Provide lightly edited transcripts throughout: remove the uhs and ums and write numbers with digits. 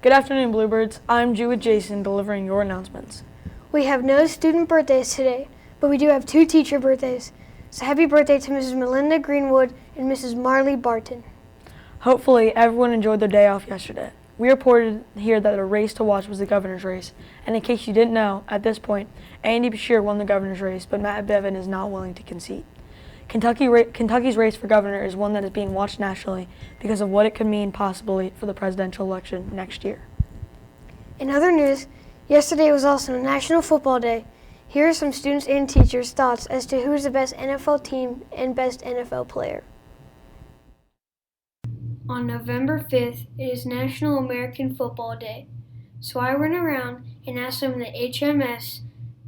Good afternoon, Bluebirds. I'm Jew with Jason delivering your announcements. We have no student birthdays today, but we do have 2 teacher birthdays. So happy birthday to Mrs. Melinda Greenwood and Mrs. Marley Barton. Hopefully, everyone enjoyed their day off yesterday. We reported here that the race to watch was the governor's race, and in case you didn't know, at this point, Andy Beshear won the governor's race, but Matt Bevin is not willing to concede. Kentucky's race for governor is one that is being watched nationally because of what it could mean possibly for the presidential election next year. In other news, yesterday was also National Football Day. Here are some students and teachers' thoughts as to who is the best NFL team and best NFL player. On November 5th, it is National American Football Day. So I went around and asked some of the HMS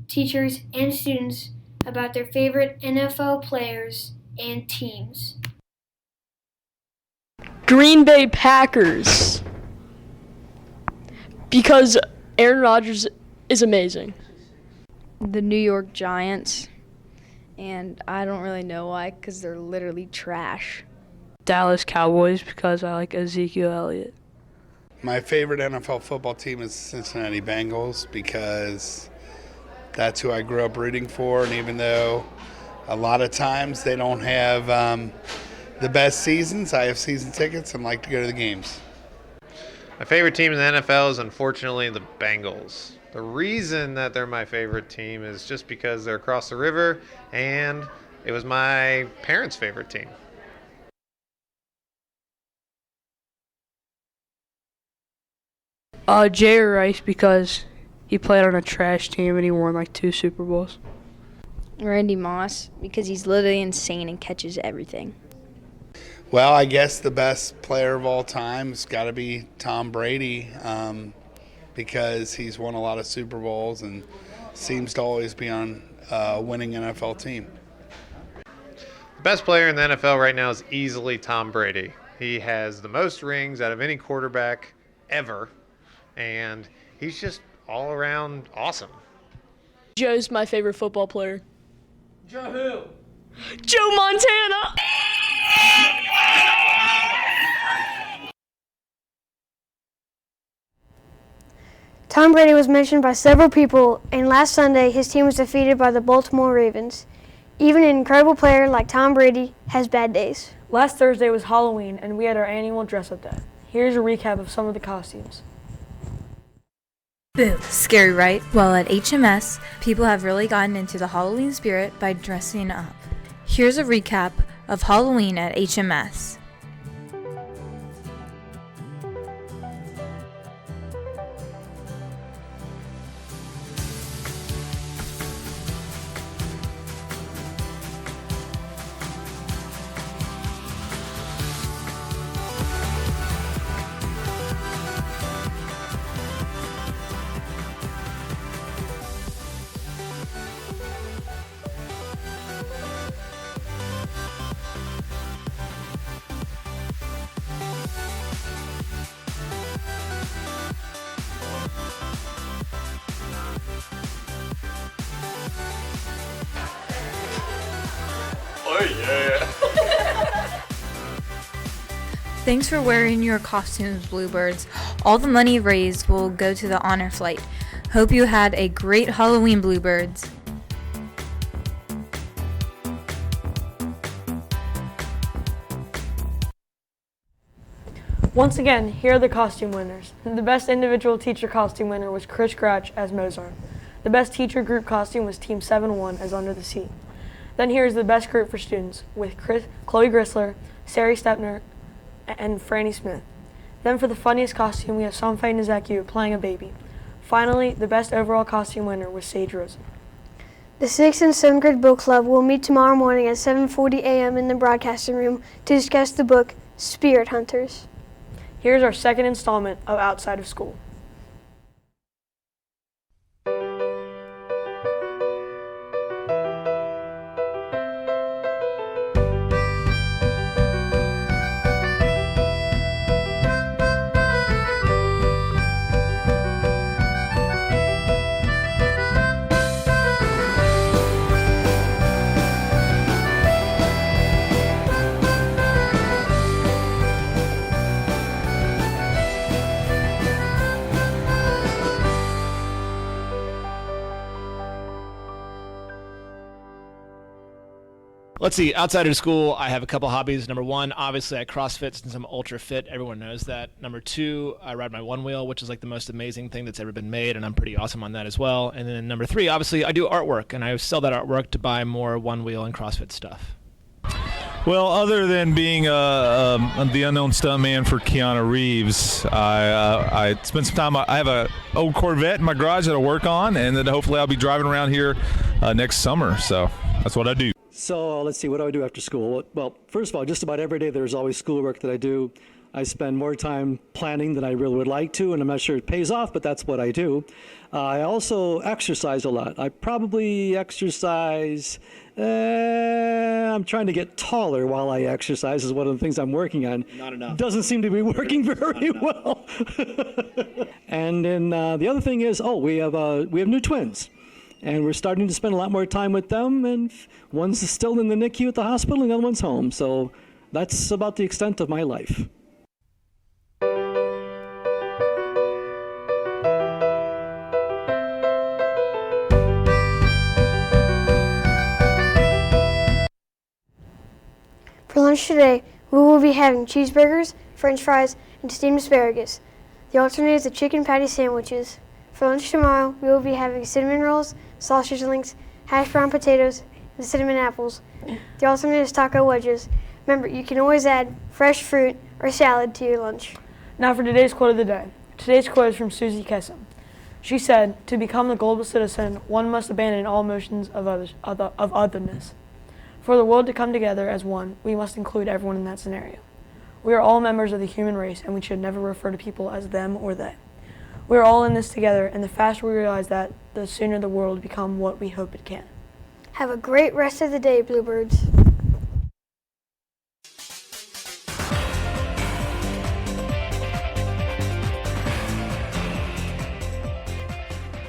teachers and students about their favorite NFL players and teams. Green Bay Packers, because Aaron Rodgers is amazing. The New York Giants, and I don't really know why, because they're literally trash. Dallas Cowboys, because I like Ezekiel Elliott. My favorite NFL football team is Cincinnati Bengals because that's who I grew up rooting for, and even though a lot of times they don't have the best seasons, I have season tickets and like to go to the games. My favorite team in the NFL is unfortunately the Bengals. The reason that they're my favorite team is just because they're across the river and it was my parents' favorite team. Jerry Rice, because he played on a trash team and he won like 2 Super Bowls. Randy Moss, because he's literally insane and catches everything. Well, I guess the best player of all time has got to be Tom Brady because he's won a lot of Super Bowls and seems to always be on a winning NFL team. The best player in the NFL right now is easily Tom Brady. He has the most rings out of any quarterback ever, and he's just all around awesome. Joe's my favorite football player. Joe who? Joe Montana! Tom Brady was mentioned by several people, and last Sunday his team was defeated by the Baltimore Ravens. Even an incredible player like Tom Brady has bad days. Last Thursday was Halloween, and we had our annual dress-up day. Here's a recap of some of the costumes. Boo, scary, right? Well, at HMS, people have really gotten into the Halloween spirit by dressing up. Here's a recap of Halloween at HMS. Thanks for wearing your costumes, Bluebirds. All the money raised will go to the honor flight. Hope you had a great Halloween, Bluebirds. Once again, here are the costume winners. The best individual teacher costume winner was Chris Gratch as Mozart. The best teacher group costume was Team 7-1 as Under the Sea. Then here's the best group for students with Chloe Grisler, Sari Stepner, and Franny Smith. Then for the funniest costume, we have Somfay Nazekiu playing a baby. Finally, the best overall costume winner was Sage Rosen. The 6th and 7th grade book club will meet tomorrow morning at 7:40 a.m. in the broadcasting room to discuss the book Spirit Hunters. Here's our second installment of Outside of School. Let's see. Outside of school, I have a couple hobbies. Number one, obviously, I CrossFit since I'm ultra fit. Everyone knows that. Number two, I ride my one wheel, which is like the most amazing thing that's ever been made, and I'm pretty awesome on that as well. And then number three, obviously, I do artwork, and I sell that artwork to buy more one wheel and CrossFit stuff. Well, other than being the unknown stuntman for Keanu Reeves, I spent some time. I have an old Corvette in my garage that I work on, and then hopefully I'll be driving around here next summer. So that's what I do. So let's see, what do I do after school? Well, first of all, just about every day there's always schoolwork that I do. I spend more time planning than I really would like to, and I'm not sure it pays off, but that's what I do. I also exercise a lot. I probably exercise, I'm trying to get taller while I exercise is one of the things I'm working on. Not enough. Doesn't seem to be working very well. And then the other thing is, we have new twins. And we're starting to spend a lot more time with them, and one's still in the NICU at the hospital, and the other one's home. So that's about the extent of my life. For lunch today, we will be having cheeseburgers, french fries, and steamed asparagus. The alternate is the chicken patty sandwiches. For lunch tomorrow, we will be having cinnamon rolls, sausage links, hash brown potatoes, and cinnamon apples. The alternate is taco wedges. Remember, you can always add fresh fruit or salad to your lunch. Now for today's quote of the day. Today's quote is from Susie Kessam. She said, "To become the global citizen, one must abandon all notions of otherness. For the world to come together as one, we must include everyone in that scenario. We are all members of the human race, and we should never refer to people as them or they. We are all in this together, and the faster we realize that, the sooner the world will become what we hope it can." Have a great rest of the day, Bluebirds.